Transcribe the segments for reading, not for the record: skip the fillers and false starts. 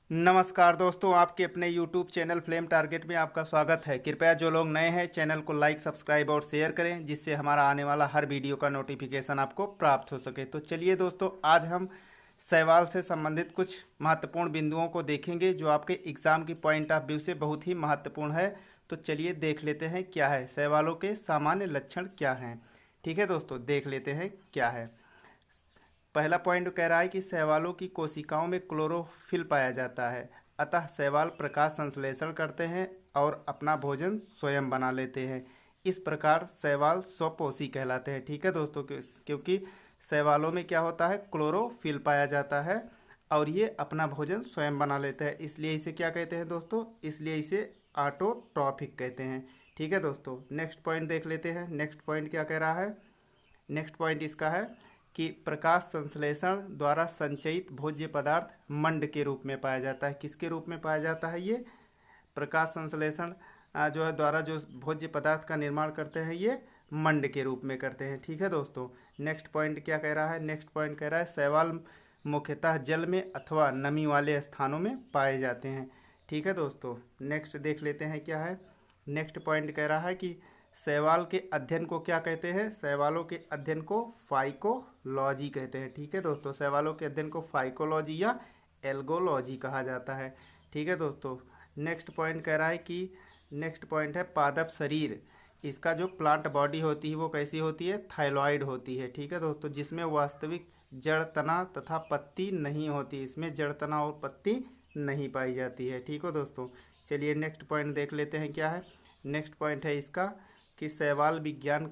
नमस्कार दोस्तों, आपके अपने YouTube चैनल फ्लेम टारगेट में आपका स्वागत है। कृपया जो लोग नए हैं चैनल को लाइक, सब्सक्राइब और शेयर करें, जिससे हमारा आने वाला हर वीडियो का नोटिफिकेशन आपको प्राप्त हो सके। तो चलिए दोस्तों, आज हम सवाल से संबंधित कुछ महत्वपूर्ण बिंदुओं को देखेंगे जो आपके एग्ज़ाम की पॉइंट ऑफ व्यू से बहुत ही महत्वपूर्ण है। तो चलिए देख लेते हैं क्या है शैवालों के सामान्य लक्षण क्या हैं। ठीक है दोस्तों, देख लेते हैं क्या है। पहला पॉइंट कह रहा है कि शैवालों की कोशिकाओं में क्लोरोफिल पाया जाता है, अतः शैवाल प्रकाश संश्लेषण करते हैं और अपना भोजन स्वयं बना लेते हैं। इस प्रकार शैवाल स्वपोषी कहलाते हैं। ठीक है दोस्तों, क्योंकि शैवालों में क्या होता है, क्लोरोफिल पाया जाता है और ये अपना भोजन स्वयं बना लेते हैं, इसलिए इसे क्या कहते हैं दोस्तों, इसलिए इसे ऑटोट्रॉफिक कहते हैं। ठीक है दोस्तों, नेक्स्ट पॉइंट देख लेते हैं। नेक्स्ट पॉइंट क्या कह रहा है, नेक्स्ट पॉइंट इसका है कि प्रकाश संश्लेषण द्वारा संचयित भोज्य पदार्थ मंड के रूप में पाया जाता है। किसके रूप में पाया जाता है, ये प्रकाश संश्लेषण जो है द्वारा जो भोज्य पदार्थ का निर्माण करते हैं ये मंड के रूप में करते हैं। ठीक है दोस्तों, नेक्स्ट पॉइंट क्या कह रहा है, नेक्स्ट पॉइंट कह रहा है शैवाल मुख्यतः जल में अथवा नमी वाले स्थानों में पाए जाते हैं। ठीक है दोस्तों, नेक्स्ट देख लेते हैं क्या है। नेक्स्ट पॉइंट कह रहा है कि शैवाल के अध्ययन को क्या कहते हैं, शैवालों के अध्ययन को फाइकोलॉजी कहते हैं। ठीक है दोस्तों, शैवालों के अध्ययन को फाइकोलॉजी या एल्गोलॉजी कहा जाता है। ठीक है दोस्तों, नेक्स्ट पॉइंट कह रहा है कि नेक्स्ट पॉइंट है पादप शरीर। इसका जो प्लांट बॉडी होती है वो कैसी होती है, थाइलॉइड होती है। ठीक है दोस्तों, जिसमें वास्तविक जड़ तना तथा पत्ती नहीं होती, इसमें जड़ तना और पत्ती नहीं पाई जाती है। ठीक है दोस्तों, चलिए नेक्स्ट पॉइंट देख लेते हैं क्या है। नेक्स्ट पॉइंट है इसका कि शैवाल विज्ञान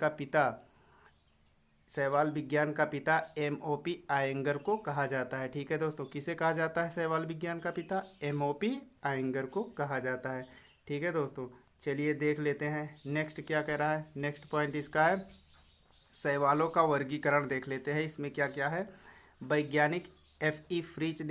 का पिता एमओपी आयंगर को कहा जाता है। ठीक है दोस्तों, किसे कहा जाता है, शैवाल विज्ञान का पिता एमओपी आयंगर को कहा जाता है। ठीक है दोस्तों, चलिए देख लेते हैं नेक्स्ट क्या कह रहा है। नेक्स्ट पॉइंट इसका है शैवालों का वर्गीकरण देख लेते हैं। इसमें क्या क्या है, वैज्ञानिक एफ ई फ्रीज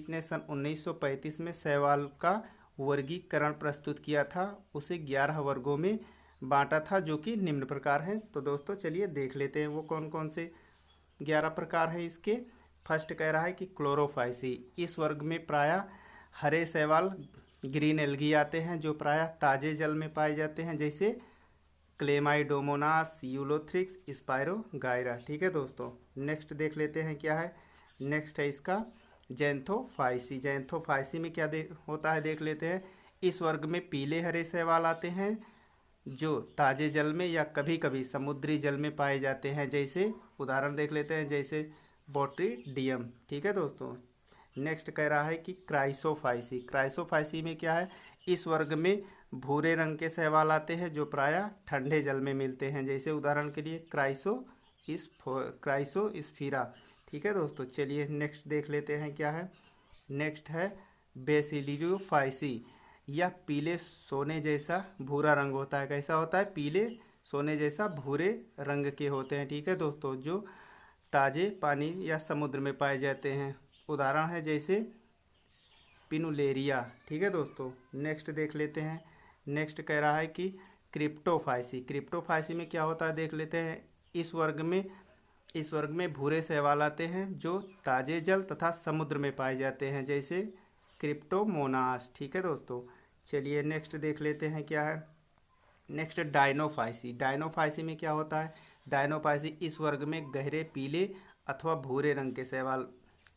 ने सन 1935 में शैवाल का वर्गीकरण प्रस्तुत किया था। उसे 11 वर्गों में बांटा था जो कि निम्न प्रकार हैं। तो दोस्तों चलिए देख लेते हैं वो कौन कौन से 11 प्रकार हैं इसके। फर्स्ट कह रहा है कि क्लोरोफाइसी, इस वर्ग में प्रायः हरे शैवाल ग्रीन एल्गी आते हैं जो प्रायः ताजे जल में पाए जाते हैं, जैसे क्लेमाइडोमोनास, यूलोथ्रिक्स, स्पायरोगायरा। ठीक है दोस्तों, नेक्स्ट देख लेते हैं क्या है। नेक्स्ट है इसका जैंथोफाइसी। जैंथोफाइसी में क्या होता है देख लेते हैं। इस वर्ग में पीले हरे शैवाल आते हैं जो ताजे जल में या कभी कभी समुद्री जल में पाए जाते हैं, जैसे उदाहरण देख लेते हैं जैसे बोट्रीडियम। ठीक है दोस्तों, नेक्स्ट कह रहा है कि क्राइसोफाइसी। क्राइसोफाइसी में क्या है, इस वर्ग में भूरे रंग के शैवाल आते हैं जो प्रायः ठंडे जल में मिलते हैं, जैसे उदाहरण के लिए क्राइसोस्फीरा। ठीक है दोस्तों, चलिए नेक्स्ट देख लेते हैं क्या है। नेक्स्ट है बेसिलियोफाइसी। यह पीले सोने जैसा भूरा रंग होता है। कैसा होता है, पीले सोने जैसा भूरे रंग के होते हैं। ठीक है दोस्तों, जो ताजे पानी या समुद्र में पाए जाते हैं, उदाहरण है जैसे पिनुलेरिया। ठीक है दोस्तों, नेक्स्ट देख लेते हैं। नेक्स्ट कह रहा है कि क्रिप्टोफाइसी। क्रिप्टोफाइसी में क्या होता है देख लेते हैं। इस वर्ग में भूरे शैवाल आते हैं जो ताजे जल तथा समुद्र में पाए जाते हैं, जैसे क्रिप्टोमोनास। ठीक है दोस्तों, चलिए नेक्स्ट देख लेते हैं क्या है। नेक्स्ट डायनोफाइसी। डायनोफाइसी में क्या होता है, डायनोफाइसी इस वर्ग में गहरे पीले अथवा भूरे रंग के शैवाल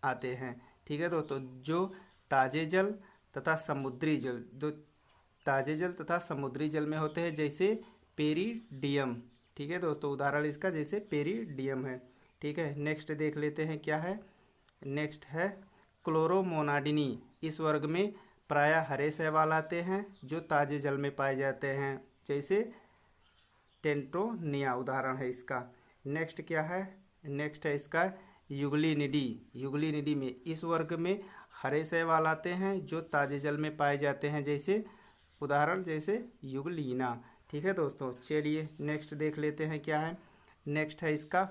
आते हैं। ठीक है दोस्तों, जो ताजे जल तथा समुद्री जल में होते हैं, जैसे पेरिडियम। ठीक है दोस्तों, उदाहरण इसका जैसे पेरिडियम है। ठीक है, नेक्स्ट देख लेते हैं क्या है। नेक्स्ट है क्लोरोमोनाडिनी। इस वर्ग में प्रायः हरे शैवाल आते हैं जो ताजे जल में पाए जाते हैं, जैसे टेंटोनिया, उदाहरण है इसका। नेक्स्ट क्या है, नेक्स्ट है इसका युगलिनिडी। युगलिनिडी में इस वर्ग में हरे शैवाल आते हैं जो ताजे जल में पाए जाते हैं, जैसे उदाहरण जैसे युगलीना। ठीक है दोस्तों, चलिए नेक्स्ट देख लेते हैं क्या है। नेक्स्ट है इसका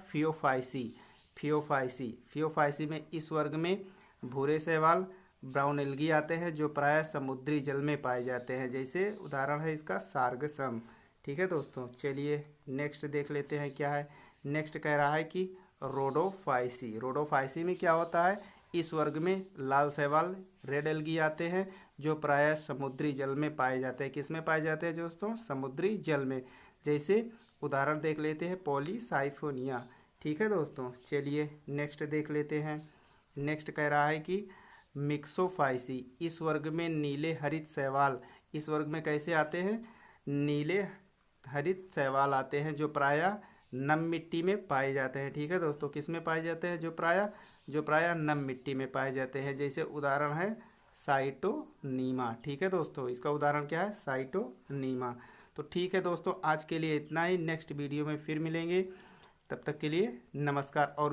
फियोफाइसी में इस वर्ग में भूरे शैवाल ब्राउन एल्गी आते हैं जो प्रायः समुद्री जल में पाए जाते हैं, जैसे उदाहरण है इसका सार्गसम। ठीक है दोस्तों, चलिए नेक्स्ट देख लेते हैं क्या है। नेक्स्ट कह रहा है कि रोडोफाइसी। रोडोफाइसी में क्या होता है, इस वर्ग में लाल शैवाल रेड एल्गी आते हैं जो प्रायः समुद्री जल में पाए जाते हैं। किस में पाए जाते हैं दोस्तों? समुद्री जल में। जैसे उदाहरण देख लेते हैं पॉलीसाइफोनिया। ठीक है दोस्तों, चलिए नेक्स्ट देख लेते हैं। नेक्स्ट कह रहा है कि मिक्सोफाइसी, इस वर्ग में नीले हरित शैवाल, इस वर्ग में कैसे आते हैं? नीले हरित शैवाल आते हैं जो प्रायः नम मिट्टी में पाए जाते हैं। ठीक है दोस्तों, किस में पाए जाते हैं? जो प्रायः नम मिट्टी में पाए जाते हैं। जैसे उदाहरण है साइटोनीमा। ठीक है दोस्तों, इसका उदाहरण क्या है? साइटोनीमा। तो ठीक है दोस्तों, आज के लिए इतना ही। नेक्स्ट वीडियो में फिर मिलेंगे, तब तक के लिए नमस्कार। और